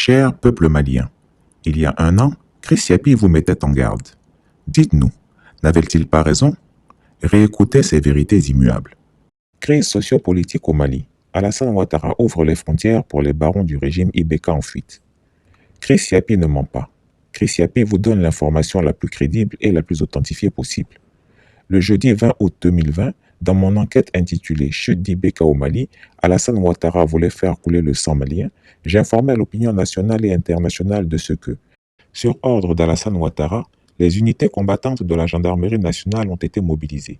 Cher peuple malien, il y a un an, Chris Yapi vous mettait en garde. Dites-nous, n'avait-il pas raison? Réécoutez ces vérités immuables. Crise sociopolitique au Mali. Alassane Ouattara ouvre les frontières pour les barons du régime Ibeka en fuite. Chris Yapi ne ment pas. Chris Yapi vous donne l'information la plus crédible et la plus authentifiée possible. Le jeudi 20 août 2020, dans mon enquête intitulée « Chute d'Ibeka au Mali, Alassane Ouattara voulait faire couler le sang malien », j'informais l'opinion nationale et internationale de ce que, sur ordre d'Alassane Ouattara, les unités combattantes de la gendarmerie nationale ont été mobilisées.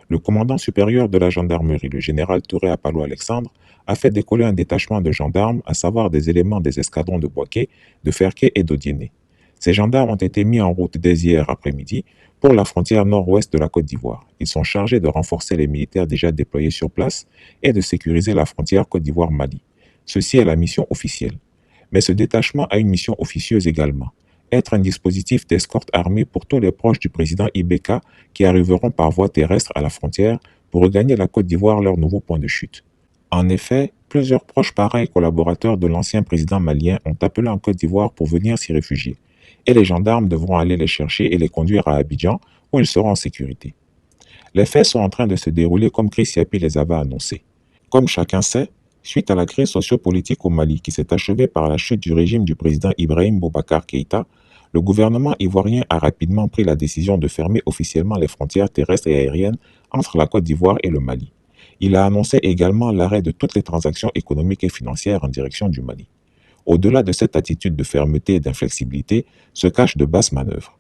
Le commandant supérieur de la gendarmerie, le général Touré Apalo Alexandre, a fait décoller un détachement de gendarmes, à savoir des éléments des escadrons de Bouaké, de Ferké et d'Odiéné. Ces gendarmes ont été mis en route dès hier après-midi pour la frontière nord-ouest de la Côte d'Ivoire. Ils sont chargés de renforcer les militaires déjà déployés sur place et de sécuriser la frontière Côte d'Ivoire-Mali. Ceci est la mission officielle. Mais ce détachement a une mission officieuse également. Être un dispositif d'escorte armée pour tous les proches du président Ibeka qui arriveront par voie terrestre à la frontière pour regagner la Côte d'Ivoire, leur nouveau point de chute. En effet, plusieurs proches parents et collaborateurs de l'ancien président malien ont appelé en Côte d'Ivoire pour venir s'y réfugier. Et les gendarmes devront aller les chercher et les conduire à Abidjan, où ils seront en sécurité. Les faits sont en train de se dérouler comme Chris Yapi les avait annoncés. Comme chacun sait, suite à la crise sociopolitique au Mali qui s'est achevée par la chute du régime du président Ibrahim Boubacar Keïta, le gouvernement ivoirien a rapidement pris la décision de fermer officiellement les frontières terrestres et aériennes entre la Côte d'Ivoire et le Mali. Il a annoncé également l'arrêt de toutes les transactions économiques et financières en direction du Mali. Au-delà de cette attitude de fermeté et d'inflexibilité se cachent de basses manœuvres.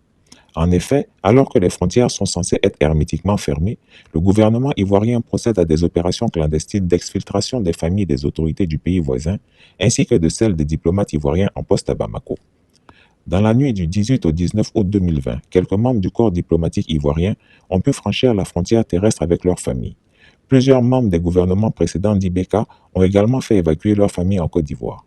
En effet, alors que les frontières sont censées être hermétiquement fermées, le gouvernement ivoirien procède à des opérations clandestines d'exfiltration des familles des autorités du pays voisin, ainsi que de celles des diplomates ivoiriens en poste à Bamako. Dans la nuit du 18 au 19 août 2020, quelques membres du corps diplomatique ivoirien ont pu franchir la frontière terrestre avec leurs familles. Plusieurs membres des gouvernements précédents d'Ibeka ont également fait évacuer leurs familles en Côte d'Ivoire.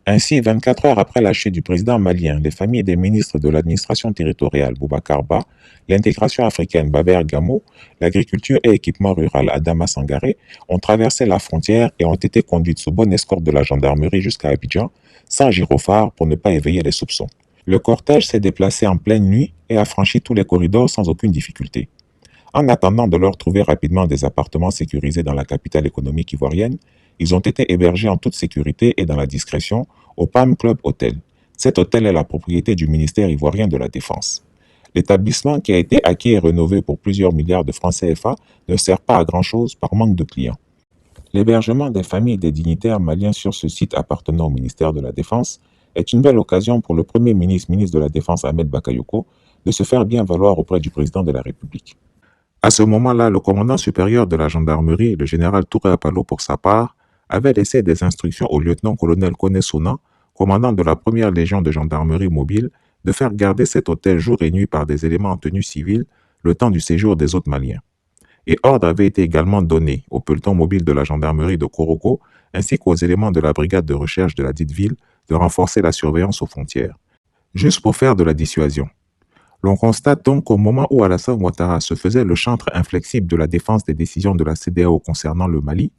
Ainsi, 24 heures après la chute du président malien, les familles des ministres de l'administration territoriale Boubacar Ba, l'intégration africaine Baber Gamo, l'agriculture et équipement rural Adama Sangaré ont traversé la frontière et ont été conduites sous bonne escorte de la gendarmerie jusqu'à Abidjan, sans gyrophare pour ne pas éveiller les soupçons. Le cortège s'est déplacé en pleine nuit et a franchi tous les corridors sans aucune difficulté. En attendant de leur trouver rapidement des appartements sécurisés dans la capitale économique ivoirienne, ils ont été hébergés en toute sécurité et dans la discrétion au Palm Club Hotel. Cet hôtel est la propriété du ministère ivoirien de la Défense. L'établissement, qui a été acquis et rénové pour plusieurs milliards de francs CFA, ne sert pas à grand-chose par manque de clients. L'hébergement des familles des dignitaires maliens sur ce site appartenant au ministère de la Défense est une belle occasion pour le Premier ministre de la Défense Ahmed Bakayoko de se faire bien valoir auprès du président de la République. À ce moment-là, le commandant supérieur de la gendarmerie, le général Touré Apalo pour sa part, avait laissé des instructions au lieutenant-colonel Kone Sona, commandant de la première légion de gendarmerie mobile, de faire garder cet hôtel jour et nuit par des éléments en tenue civile le temps du séjour des autres Maliens. Et ordre avait été également donné au peloton mobile de la gendarmerie de Koroko ainsi qu'aux éléments de la brigade de recherche de la dite ville de renforcer la surveillance aux frontières, juste pour faire de la dissuasion. L'on constate donc qu'au moment où Alassane Ouattara se faisait le chantre inflexible de la défense des décisions de la CEDEAO concernant le Mali,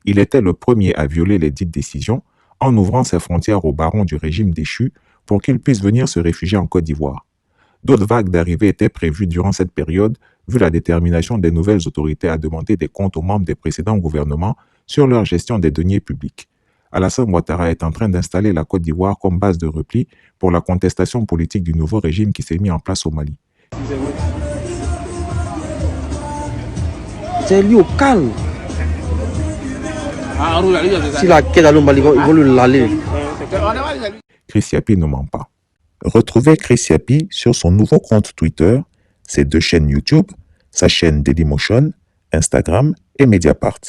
il était le premier à violer les dites décisions en ouvrant ses frontières aux barons du régime déchu pour qu'ils puissent venir se réfugier en Côte d'Ivoire. D'autres vagues d'arrivée étaient prévues durant cette période, vu la détermination des nouvelles autorités à demander des comptes aux membres des précédents gouvernements sur leur gestion des deniers publics. Alassane Ouattara est en train d'installer la Côte d'Ivoire comme base de repli pour la contestation politique du nouveau régime qui s'est mis en place au Mali. C'est lui au calme. S'il a quitté le Mali, ils vont lui l'aller. Chris Yapi ne ment pas. Retrouvez Chris Yapi sur son nouveau compte Twitter, ses 2 chaînes YouTube, sa chaîne Dailymotion, Instagram et Mediapart.